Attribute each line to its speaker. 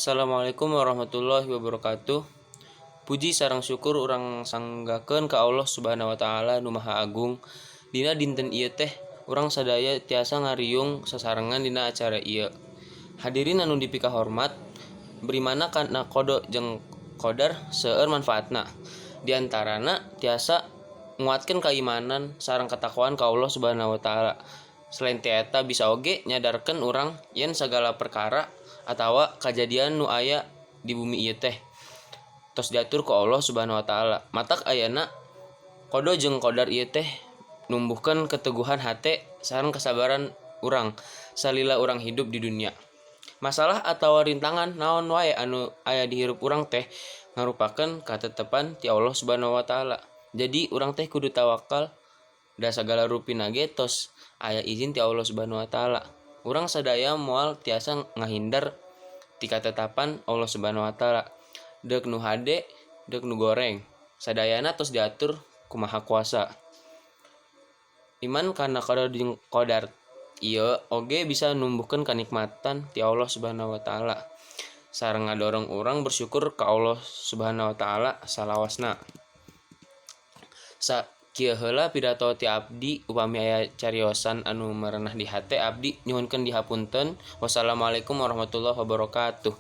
Speaker 1: Assalamualaikum warahmatullahi wabarakatuh. Puji sareng syukur urang sanggakeun ka Allah Subhanahu wa taala nu Maha Agung. Dina dinten ieu teh urang sadaya tiasa ngariung sasarengan dina acara ieu. Hadirin anu dipika hormat, berimana kana kodo jeung qadar seueur manfaatna. Di antarana tiasa nguatkeun keimanan sareng katakwaan ka Allah Subhanahu wa taala. Selain ti eta bisa oge nyadarkeun urang yen sagala perkara atawa kajadian nu aya di bumi ieu teh tos diatur ku Allah Subhanahu wa taala. Matak ayana kodo jeung qadar ieu teh numbuhkeun keteguhan hate sareng kesabaran urang salila urang hidup di dunia. Masalah atawa rintangan naon wae anu aya di hirup urang teh ngarupakeun katetepan ti Allah Subhanahu wa taala. Jadi urang teh kudu tawakal da sagala rupina ge tos aya izin ti Allah Subhanahu wa taala. Urang sadaya moal tiasa ngahindar ti katetapan Allah Subhanahu wa taala. Deuk nu hade, deuk nu goreng. Sadayana tos diatur ku Maha Kuasa. Iman kana qadar jeung qadar ieu oge bisa numbuhkeun kanikmatan ti Allah Subhanahu wa taala. Sareng ngadorong urang bersyukur ka Allah Subhanahu wa taala salawasna. Kieu heula pidato ti abdi, upami aya cariosan anu marenah di hate abdi nyuhunkeun dihapunten. Wassalamualaikum warahmatullahi wabarakatuh.